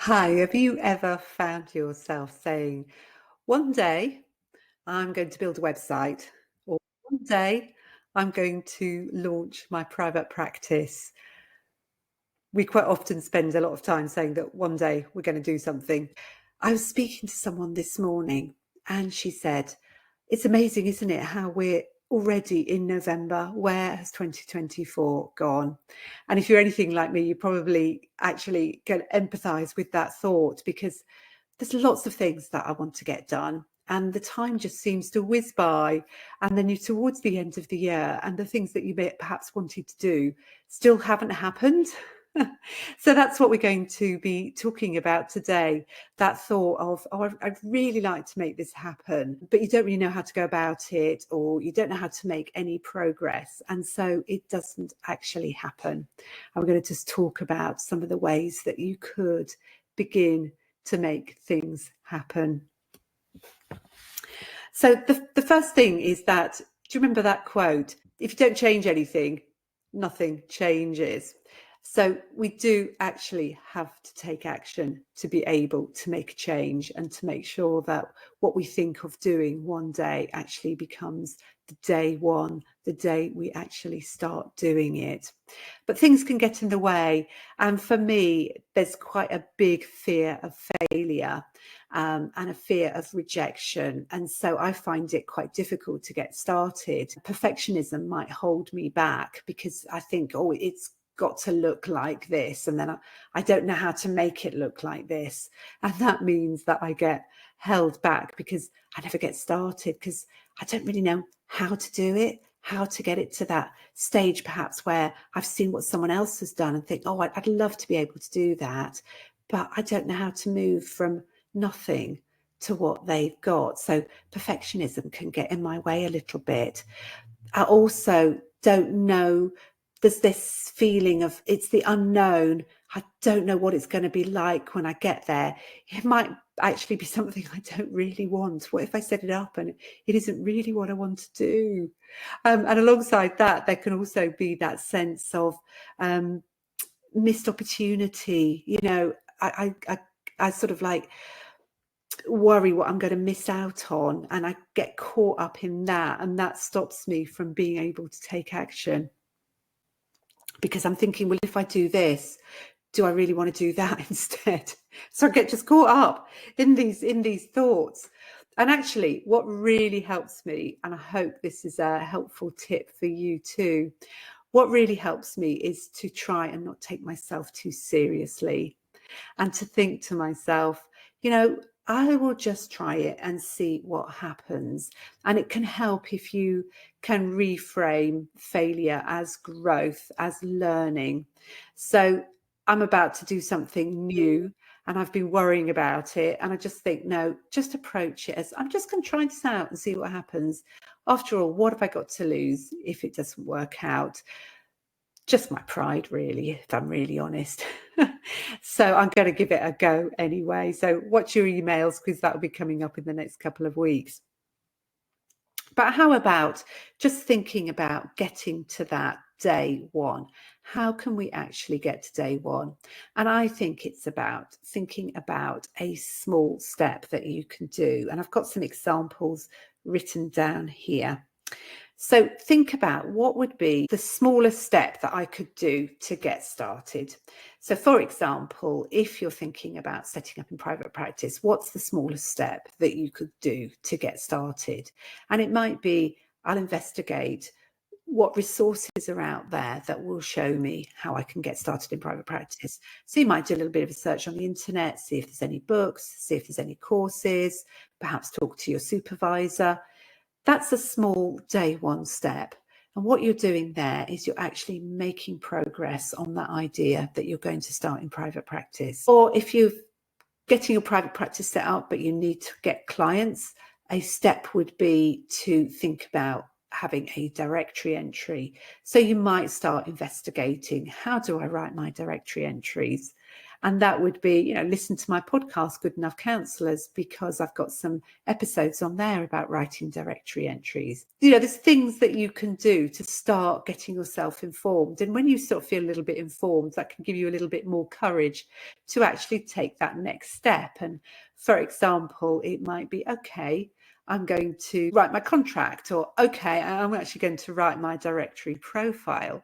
Hi, have you ever found yourself saying, one day I'm going to build a website, or one day I'm going to launch my private practice? We quite often spend a lot of time saying that one day we're going to do something. I was speaking to someone this morning and she said, it's amazing, isn't it, how we're already in November. Where has 2024 gone? And if you're anything like me, you probably actually can empathize with that thought, because there's lots of things that I want to get done. And the time just seems to whiz by. And then you're towards the end of the year, and the things that you may perhaps wanted to do still haven't happened. So that's what we're going to be talking about today. That thought of, oh, I'd really like to make this happen, but you don't really know how to go about it, or you don't know how to make any progress. And so it doesn't actually happen. I'm going to just talk about some of the ways that you could begin to make things happen. So the first thing is that, do you remember that quote? If you don't change anything, nothing changes. So we do actually have to take action to be able to make a change, and to make sure that what we think of doing one day actually becomes the day one, the day we actually start doing it. But things can get in the way. And for me, there's quite a big fear of failure, and a fear of rejection. And so I find it quite difficult to get started. Perfectionism might hold me back, because I think, oh, it's got to look like this, and then I don't know how to make it look like this. And that means that I get held back, because I never get started, because I don't really know how to do it, how to get it to that stage, perhaps where I've seen what someone else has done and think, oh, I'd love to be able to do that, but I don't know how to move from nothing to what they've got. So perfectionism can get in my way a little bit. I also don't know, there's this feeling of, it's the unknown. I don't know what it's going to be like when I get there. It might actually be something I don't really want. What if I set it up and it isn't really what I want to do? And alongside that, there can also be that sense of missed opportunity. You know, I sort of like worry what I'm going to miss out on, and I get caught up in that, and that stops me from being able to take action, because I'm thinking, well, if I do this, do I really want to do that instead? So I get just caught up in these thoughts. And actually, what really helps me, and I hope this is a helpful tip for you too, what really helps me is to try and not take myself too seriously, and to think to myself, you know, I will just try it and see what happens. And it can help if you can reframe failure as growth, as learning. So I'm about to do something new, and I've been worrying about it. And I just think, no, just approach it as, I'm just going to try this out and see what happens. After all, what have I got to lose if it doesn't work out? Just my pride, really, if I'm really honest. So I'm going to give it a go anyway. So watch your emails, because that will be coming up in the next couple of weeks. But how about just thinking about getting to that day one? How can we actually get to day one? And I think it's about thinking about a small step that you can do. And I've got some examples written down here. So think about what would be the smallest step that I could do to get started. So for example, if you're thinking about setting up in private practice, what's the smallest step that you could do to get started? And it might be, I'll investigate what resources are out there that will show me how I can get started in private practice. So you might do a little bit of a search on the internet, see if there's any books, see if there's any courses, perhaps talk to your supervisor. That's a small day one step. And what you're doing there is you're actually making progress on that idea that you're going to start in private practice. Or if you're getting your private practice set up, but you need to get clients, a step would be to think about having a directory entry. So you might start investigating, how do I write my directory entries? And that would be, you know, listen to my podcast, Good Enough Counsellors, because I've got some episodes on there about writing directory entries. You know, there's things that you can do to start getting yourself informed. And when you sort of feel a little bit informed, that can give you a little bit more courage to actually take that next step. And for example, it might be, okay, I'm going to write my contract, or okay, I'm actually going to write my directory profile.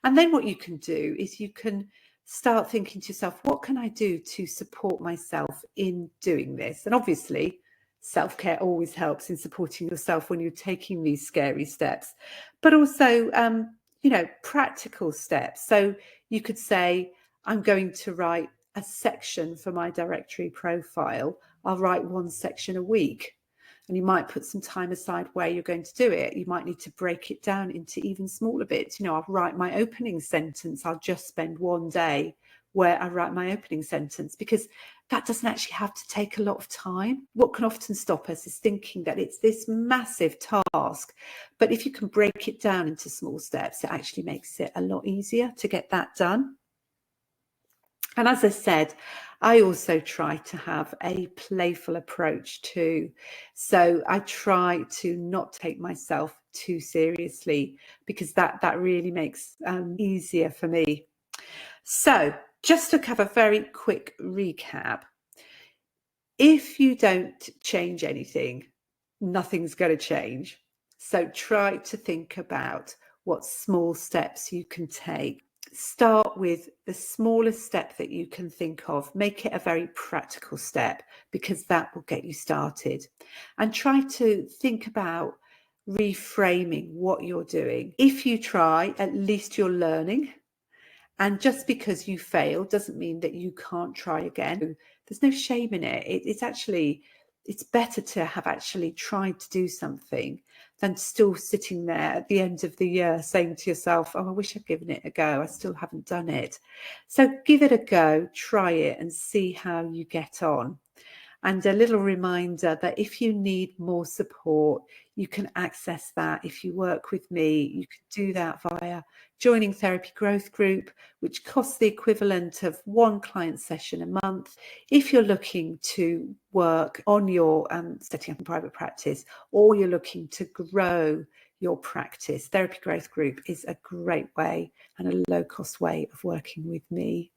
And then what you can do is you can start thinking to yourself, what can I do to support myself in doing this? And obviously, self-care always helps in supporting yourself when you're taking these scary steps, but also, you know, practical steps. So you could say, I'm going to write a section for my directory profile. I'll write one section a week. And you might put some time aside where you're going to do it. You might need to break it down into even smaller bits. You know, I'll write my opening sentence. I'll just spend one day where I write my opening sentence, because that doesn't actually have to take a lot of time. What can often stop us is thinking that it's this massive task. But if you can break it down into small steps, it actually makes it a lot easier to get that done. And as I said, I also try to have a playful approach too. So I try to not take myself too seriously, because that really makes easier for me. So just to have a very quick recap, if you don't change anything, nothing's going to change. So try to think about what small steps you can take. Start with the smallest step that you can think of. Make it a very practical step, because that will get you started. And try to think about reframing what you're doing. If you try, at least you're learning. And just because you fail doesn't mean that you can't try again. There's no shame in it. It's better to have actually tried to do something than still sitting there at the end of the year saying to yourself, oh, I wish I'd given it a go. I still haven't done it. So give it a go, try it, and see how you get on. And a little reminder that if you need more support, you can access that. If you work with me, you can do that via joining Therapy Growth Group, which costs the equivalent of one client session a month. If you're looking to work on your setting up a private practice, or you're looking to grow your practice, Therapy Growth Group is a great way and a low-cost way of working with me.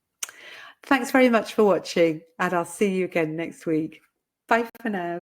Thanks very much for watching, and I'll see you again next week. Bye for now.